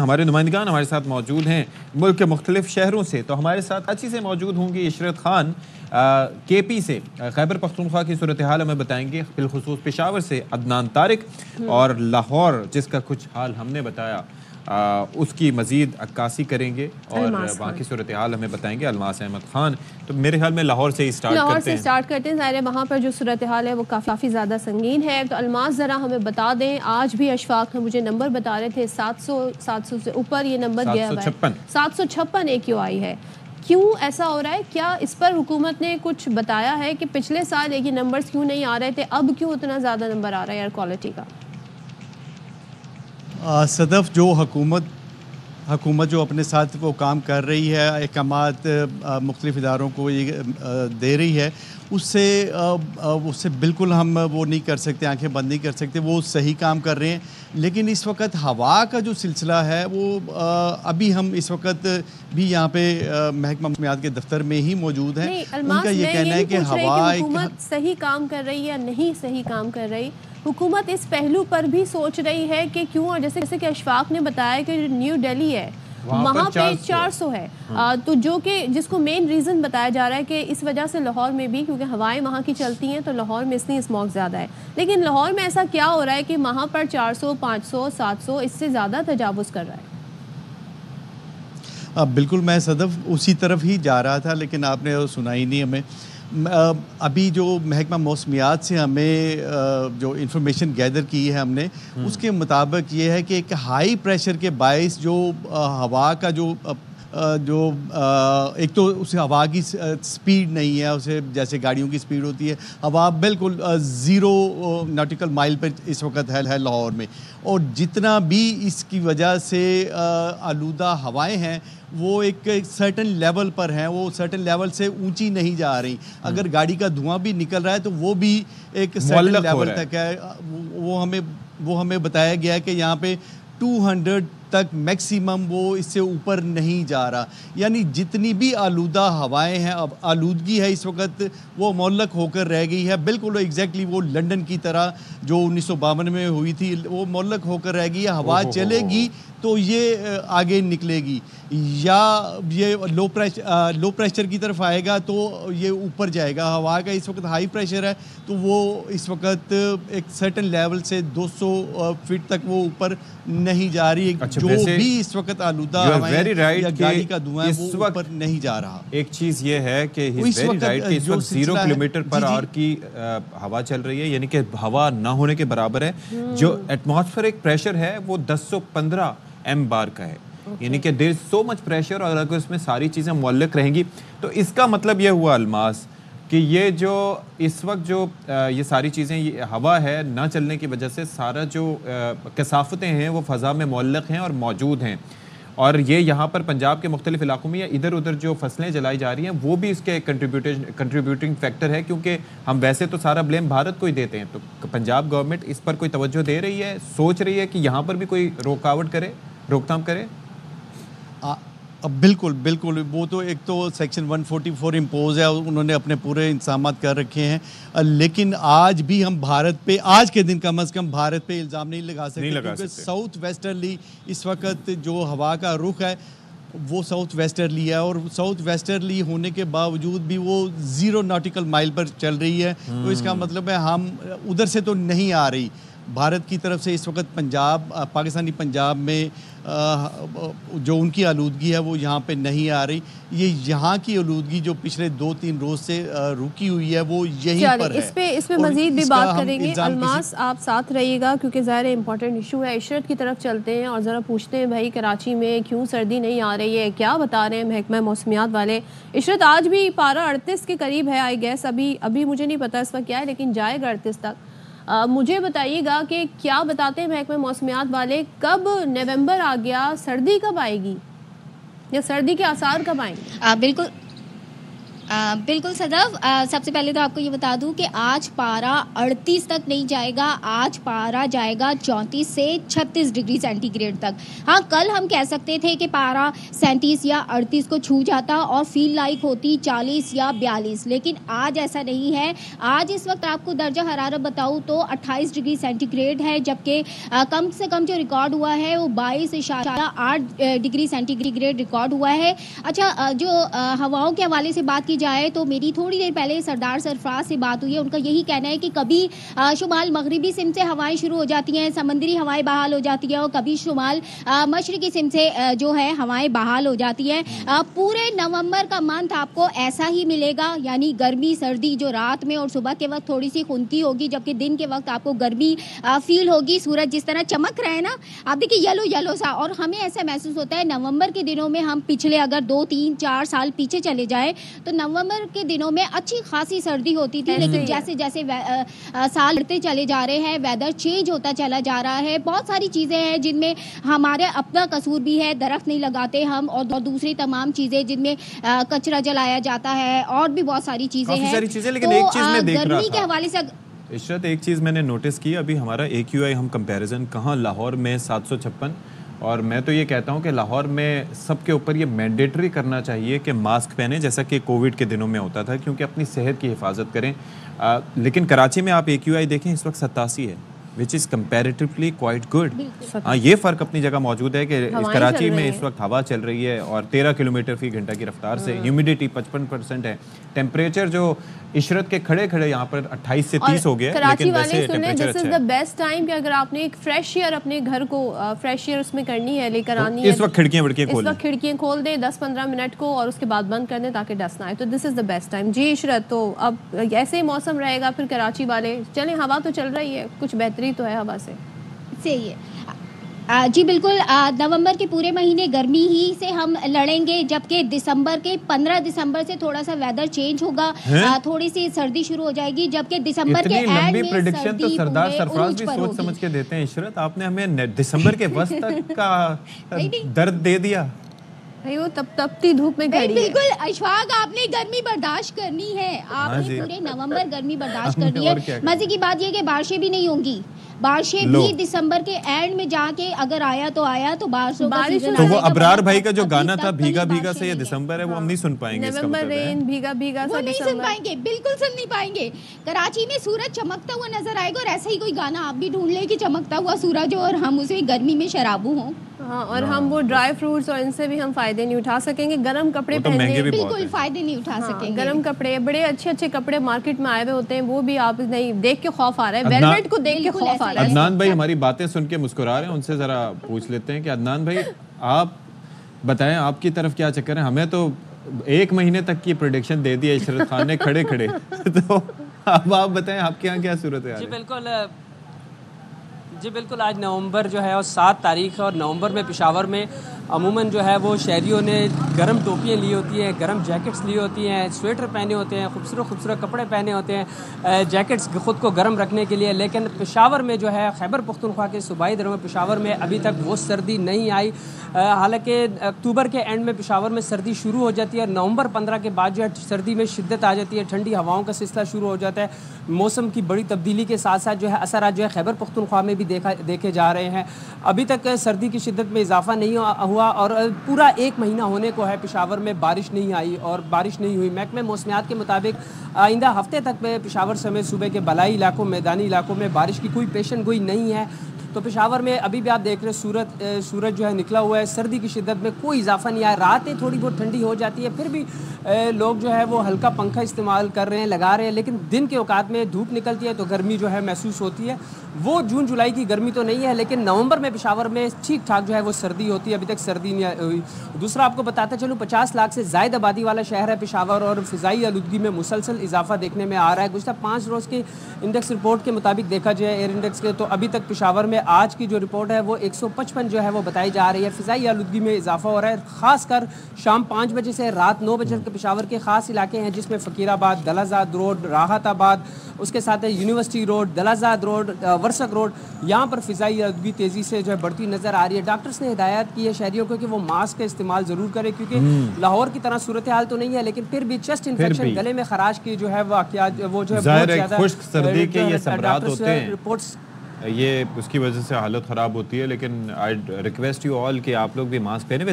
ہمارے نمائندگان ہمارے ساتھ موجود ہیں ملک کے مختلف شہروں سے. تو ہمارے ساتھ کراچی سے موجود ہوں گی عشرت خان, کے پی سے خیبر پختونخوا کی صورتحال ہمیں بتائیں گے, بالخصوص پشاور سے عدنان طارق, اور لاہور جس کا کچھ حال ہم نے بتایا اس کی مزید عکاسی کریں گے, اور وہاں کی صورتحال ہمیں بتائیں گے الماس احمد خان. تو میرے خیال میں لاہور سے ہی سٹارٹ کرتے ہیں. ظاہر ہے وہاں پر جو صورتحال ہے وہ کافی زیادہ سنگین ہے. تو الماس ذرا ہمیں بتا دیں, آج بھی اشفاق مجھے نمبر بتا رہے تھے 700 سے اوپر یہ نمبر گیا ہوا ہے, 756 AQI ہے. کیوں ایسا ہو رہا ہے؟ کیا اس پر حکومت نے کچھ بتایا ہے کہ پچھلے سال یہ نمبرز کیوں نہیں آ رہے تھے, اب کیوں اتنا زیادہ نمبر آ رہا ہے ایئر کوالٹی کا؟ صدف, جو حکومت جو اپنے ساتھ وہ کام کر رہی ہے, احکامات مختلف اداروں کو یہ دے رہی ہے, اس سے بالکل ہم وہ نہیں کر سکتے, آنکھیں بند نہیں کر سکتے. وہ صحیح کام کر رہے ہیں, لیکن اس وقت ہوا کا جو سلسلہ ہے وہ ابھی ہم اس وقت بھی یہاں پہ محکمہ موسمیات کے دفتر میں ہی موجود ہیں. ان کا یہ کہنا ہے کہ ہوا حکومت صحیح کام کر رہی ہے یا نہیں صحیح کام کر رہی. حکومت اس پہلو پر بھی سوچ رہی ہے کہ کیوں, اور جیسے کہ اشفاق نے بتایا کہ نیو دہلی ہے وہاں پہ 400 ہے, تو جو کہ جس کو مین ریزن بتایا جا رہا ہے کہ اس وجہ سے لاہور میں بھی, کیونکہ ہوائیں وہاں کی چلتی ہیں تو لاہور میں اس لیے اسموگ زیادہ ہے. لیکن لاہور میں ایسا کیا ہو رہا ہے کہ وہاں پر 400, 500, 700 اس سے زیادہ تجاوز کر رہا ہے؟ بالکل, میں صدف اسی طرف ہی جا رہا تھا, لیکن آپ نے سنا ہی نہیں ہمیں. ابھی جو محکمہ موسمیات سے ہمیں جو انفارمیشن گیدر کی ہے ہم نے, اس کے مطابق یہ ہے کہ ایک ہائی پریشر کے باعث جو ہوا کا جو ایک تو اسے ہوا کی سپیڈ نہیں ہے, اسے جیسے گاڑیوں کی سپیڈ ہوتی ہے, ہوا بالکل 0 ناٹیکل مائل پر اس وقت ہے لاہور میں. اور جتنا بھی اس کی وجہ سے آلودہ ہوائیں ہیں وہ ایک سرٹن لیول پر ہیں, وہ سرٹن لیول سے اونچی نہیں جا رہی. اگر گاڑی کا دھواں بھی نکل رہا ہے تو وہ بھی ایک سرٹن لیول تک ہے. وہ ہمیں بتایا گیا ہے کہ یہاں پہ 200 تک میکسیمم, وہ اس سے اوپر نہیں جا رہا. یعنی جتنی بھی آلودہ ہوائیں ہیں, اب آلودگی ہے اس وقت وہ معلق ہو کر رہ گئی ہے, بالکل ایگزیکٹلی وہ لنڈن کی طرح جو 1952 میں ہوئی تھی, وہ معلق ہو کر رہ گئی ہے. ہوا چلے گی تو یہ آگے نکلے گی, یا یہ لو پریشر کی طرف آئے گا تو یہ اوپر جائے گا. ہوا کا اس وقت ہائی پریشر ہے تو وہ اس وقت ایک سرٹن لیول سے 200 فٹ تک وہ اوپر نہیں جا رہی. جو بھی اس وقت آلودہ ہوائیں یا گاڑی کا دھواں ہے وہ اوپر نہیں جا رہا. ایک چیز یہ ہے کہ اس وقت 0 کلومیٹر پر آور کی ہوا چل رہی ہے, یعنی کہ ہوا نہ ہونے کے برابر ہے. جو ایٹماسفیرک پریشر ہے وہ 1015 M بار کا ہے, یعنی کہ دیر سو مچ پریشر, اور اگر اس میں ساری چیزیں معلق رہیں گی تو اس کا مطلب یہ ہوا الماس کہ یہ جو اس وقت جو یہ ساری چیزیں, یہ ہوا ہے نہ چلنے کی وجہ سے سارا جو کثافتیں ہیں وہ فضا میں معلق ہیں اور موجود ہیں. اور یہ یہاں پر پنجاب کے مختلف علاقوں میں یا ادھر ادھر جو فصلیں جلائی جا رہی ہیں وہ بھی اس کے کنٹریبیوٹنگ فیکٹر ہے, کیونکہ ہم ویسے تو سارا بلیم بھارت کو ہی دیتے ہیں. تو پنجاب گورنمنٹ اس پر کوئی توجہ دے رہی ہے, سوچ رہی ہے کہ یہاں پر بھی کوئی روک تھام کرے؟ بالکل, وہ تو ایک تو سیکشن 144 امپوز ہے, انہوں نے اپنے پورے انتظامات کر رکھے ہیں. لیکن آج بھی ہم بھارت پہ, آج کے دن کم از کم بھارت پہ الزام نہیں لگا سکتے, کیونکہ ساؤتھ ویسٹرلی اس وقت جو ہوا کا رخ ہے وہ ساؤتھ ویسٹرلی ہے, اور ساؤتھ ویسٹرلی ہونے کے باوجود بھی وہ 0 ناٹیکل مائل پر چل رہی ہے. تو اس کا مطلب ہے ہم ادھر سے تو نہیں آ رہی. بھارت کی طرف سے اس وقت پاکستانی پنجاب میں جو ان کی آلودگی ہے وہ یہاں پہ نہیں آ رہی. یہ یہاں کی آلودگی جو پچھلے 2-3 روز سے رکی ہوئی ہے وہ یہیں پر ہے. اس پہ مزید بھی بات کریں گے. الماس آپ ساتھ رہیے گا کیونکہ ظاہر امپورٹنٹ ایشو ہے. عشرت کی طرف چلتے ہیں اور ذرا پوچھتے ہیں بھائی کراچی میں کیوں سردی نہیں آ رہی ہے, کیا بتا رہے ہیں محکمہ موسمیات والے. عشرت, آج بھی پارہ 38 کے قریب ہے آئی گیس, ابھی مجھے نہیں پتا اس وقت کیا ہے, لیکن جائے گا 38 تک. مجھے بتائیے گا کہ کیا بتاتے ہیں محکمہ موسمیات والے, کب نومبر آ گیا, سردی کب آئے گی یا سردی کے آثار کب آئیں گے؟ بالکل صدف، سب سے پہلے تو آپ کو یہ بتا دوں کہ آج پارا 38 تک نہیں جائے گا، آج پارا جائے گا 34 سے 36 ڈگری سینٹی گریڈ تک۔ ہاں کل ہم کہہ سکتے تھے کہ پارا 37 یا 38 کو چھو جاتا اور فیل لائک ہوتی 40 یا 42، لیکن آج ایسا نہیں ہے۔ آج اس وقت آپ کو درجہ حرارت بتاؤں تو 28 ڈگری سینٹی گریڈ ہے، جبکہ کم سے کم جو ریکارڈ ہوا ہے وہ 22.8 ڈگری سینٹی گریڈ ریکارڈ ہوا ہے۔ اچھا، جو ہواؤں کے حوالے سے بات کی جائے تو میری تھوڑی دیر پہلے سردار سرفراز سے بات ہوئی ہے، ان کا یہی کہنا ہے کہ کبھی شمال مغربی سمت سے ہوائیں شروع ہو جاتی ہیں، سمندری ہوائیں بحال ہو جاتی ہیں، اور کبھی شمال مشرقی سمت سے جو ہے ہوائیں بحال ہو جاتی ہیں۔ پورے نومبر کا منتھ آپ کو ایسا ہی ملے گا، یعنی گرمی سردی جو رات میں اور صبح کے وقت تھوڑی سی خنتی ہوگی، جبکہ دن کے وقت آپ کو گرمی فیل ہوگی۔ سورج جس طرح چمک رہا ہے نا، آپ دیکھیں یلو سا، اور ہمیں ایسا محسوس ہوتا ہے نومبر کے دنوں میں، ہم پچھلے اگر 2 3 4 سال پیچھے چلے جائیں تو نومبر کے دنوں میں اچھی خاصی سردی ہوتی تھی، لیکن جیسے جیسے سال بڑھتے چلے جا رہے ہیں، ویدر چینج ہوتا چلا جا رہا ہے۔ بہت ساری چیزیں ہیں جن میں ہمارے اپنا قصور بھی ہے، درخت نہیں لگاتے ہم، اور دوسری تمام چیزیں جن میں کچرا جلایا جاتا ہے، اور بھی بہت ساری چیزیں ہیں۔ لیکن ایک چیز میں دیکھ رہا گرمی کے حوالے سے عشرت، ایک چیز میں نے نوٹس کی، ابھی ہمارا AQI ہم کمپیریزن کہاں، لاہور میں 756، اور میں تو یہ کہتا ہوں کہ لاہور میں سب کے اوپر یہ مینڈیٹری کرنا چاہیے کہ ماسک پہنیں، جیسا کہ کووڈ کے دنوں میں ہوتا تھا، کیونکہ اپنی صحت کی حفاظت کریں۔ لیکن کراچی میں آپ AQI دیکھیں، اس وقت 87 ہے، which is comparatively quite good۔ ہاں، یہ فرق اپنی جگہ موجود ہے کہ کراچی میں اس وقت ہوا چل رہی ہے اور 13 کلومیٹر فی گھنٹہ کی رفتار سے، ہیومیڈیٹی 55% ہے، ٹیمپریچر جو عشرت کے کھڑے یہاں پر 28 سے 30 ہو گیا، کراچی والے سنیں دس از دا بیسٹ ٹائم کہ اگر آپ نے ایک فریش ایئر اپنے گھر کو فریش ایئر اس میں کرنی ہے، لے کر آنی ہے، اس وقت کھڑکیاں کھول دیں 10-15 منٹ کو، اور اس کے بعد بند کر دیں تاکہ ڈسٹ نہ آئے، تو دس از دا بیسٹ ٹائم۔ جی عشرت، تو اب ایسے ہی موسم رہے گا پھر کراچی والے چلیں، ہوا تو چل رہی ہے، کچھ بہتری تو ہے ہوا سے، صحیح ہے۔ جی بالکل، نومبر کے پورے مہینے گرمی ہی سے ہم لڑیں گے، جبکہ دسمبر کے 15 دسمبر سے تھوڑا سا ویدر چینج ہوگا، تھوڑی سی سردی شروع ہو جائے گی، جبکہ دسمبر کے اینڈ میں پریڈکشن تو سردار سرفراز بھی سوچ سمجھ کے دیتے ہیں۔ عشرت، آپ نے ہمیں دسمبر کے وسط تک کا درد دے دیا، وہ تپتی دھوپ میں کھڑی ہے۔ بالکل اشفاق، آپ نے گرمی برداشت کرنی ہے، آپ نے پورے نومبر گرمی برداشت کرنی ہے۔ مزے کی بات یہ کہ بارشیں بھی نہیں ہوں گی، بارشیں بھی دسمبر کے اینڈ میں جا کے اگر آیا تو بارشوں کا سیزن۔ تو وہ ابرار بھائی کا جو گانا تھا بھیگا بھیگا سے یہ دسمبر ہے، وہ ہم نہیں سن پائیں گے، نومبر رین بھیگا بھیگا وہ نہیں سن پائیں گے، بالکل سن نہیں پائیں گے۔ کراچی میں سورج چمکتا ہوا نظر آئے گا، اور ایسا ہی کوئی گانا آپ بھی ڈھونڈ لیں کہ چمکتا ہوا سورج ہو اور ہم اسے گرمی میں شرابو ہوں۔ ہاں، اور ہم وہ ڈرائی فروٹس اور ان سے بھی ہم فائدے نہیں اٹھا سکیں گے، گرم کپڑے پہننے بالکل فائدے نہیں اٹھا سکیں گے۔ گرم کپڑے، بڑے اچھے کپڑے مارکیٹ میں آئے ہوئے ہوتے ہیں، وہ بھی آپ نہیں دیکھ کے خوف آ رہا ہے، ویلویٹ کو دیکھ کے خوف آ رہا ہے۔ عدنان بھائی ہماری باتیں سن کے مسکرا رہے ہیں، ان سے ذرا پوچھ لیتے ہیں کہ عدنان بھائی آپ بتائیں آپ کی طرف کیا چکر ہے؟ ہمیں تو 1 مہینے تک کی پریڈکشن دے دی ہے عشرت خان نے کھڑے تو اب آپ بتائیں آپ کے یہاں کیا صورت ہے؟ جی بالکل، آج نومبر جو ہے وہ 7 تاریخ ہے، اور نومبر میں پشاور میں عموماً جو ہے وہ شہریوں نے گرم ٹوپیاں لی ہوتی ہیں، گرم جیکٹس لی ہوتی ہیں، سویٹر پہنے ہوتے ہیں، خوبصورت کپڑے پہنے ہوتے ہیں جیکٹس خود کو گرم رکھنے کے لیے، لیکن پشاور میں جو ہے خیبر پختونخوا کے صوبائی دروں میں پشاور میں ابھی تک وہ سردی نہیں آئی۔ حالانکہ اکتوبر کے اینڈ میں پشاور میں سردی شروع ہو جاتی ہے، اور نومبر 15 کے بعد جو ہے سردی میں شدت آ جاتی ہے، ٹھنڈی ہواؤں کا سلسلہ شروع ہو جاتا ہے۔ موسم کی بڑی تبدیلی کے ساتھ ساتھ جو ہے اثرات جو ہے خیبر پختونخوا میں بھی دیکھے جا رہے ہیں۔ ابھی تک سردی کی شدت میں اضافہ نہیں ہوا، اور پورا 1 مہینہ ہونے کو ہے پشاور میں بارش نہیں آئی اور بارش نہیں ہوئی۔ محکمہ موسمیات کے مطابق آئندہ ہفتے تک میں پشاور سمیت صوبے کے بالائی علاقوں میدانی علاقوں میں بارش کی کوئی پیشن گوئی نہیں ہے۔ تو پشاور میں ابھی بھی آپ دیکھ رہے ہیں سورج جو ہے نکلا ہوا ہے، سردی کی شدت میں کوئی اضافہ نہیں آیا، راتیں تھوڑی بہت ٹھنڈی ہو جاتی ہے، پھر بھی لوگ جو ہے وہ ہلکا پنکھا استعمال کر رہے ہیں، لگا رہے ہیں، لیکن دن کے اوقات میں دھوپ نکلتی ہے تو گرمی جو ہے محسوس ہوتی ہے۔ وہ جون جولائی کی گرمی تو نہیں ہے، لیکن نومبر میں پشاور میں ٹھیک ٹھاک جو ہے وہ سردی ہوتی ہے، ابھی تک سردی نہیں ہوئی۔ دوسرا آپ کو بتاتا چلوں، 50 لاکھ سے زائد آبادی والا شہر ہے پشاور، اور فضائی آلودگی میں مسلسل اضافہ دیکھنے میں آ رہا ہے۔ گزشتہ 5 روز کے انڈیکس رپورٹ کے مطابق دیکھا جائے ایئر انڈیکس کے، تو ابھی تک پشاور میں آج کی جو رپورٹ ہے وہ 155 جو ہے وہ بتائی جا رہی ہے. فضائی آلودگی میں اضافہ ہو رہا ہے, خاص کر شام 5 بجے سے رات 9 بجے تک پشاور کے خاص علاقے ہیں جس میں فقیر آباد, دلازاد روڈ, راحت آباد, اس کے ساتھ university road, Dalazak road, Warsak road, یہاں پر فضائی آلودگی تیزی سے جو ہے بڑھتی نظر آ رہی ہے. ڈاکٹرز نے ہدایت کی ہے شہریوں کو کہ وہ ماسک کا استعمال ضرور کریں, کیونکہ لاہور کی طرح صورتحال تو نہیں ہے لیکن پھر بھی چیسٹ انفیکشن, گلے میں خراش کی جو ہے واقعات وہ جو ہے بہت زیادہ خشک سردی کے یہ ثمرات ہوتے ہیں, یہ اس کی وجہ سے حالت خراب ہوتی ہے. لیکن آئی ریکویسٹ یو آل کہ آپ لوگ بھی ماسک پہنیں.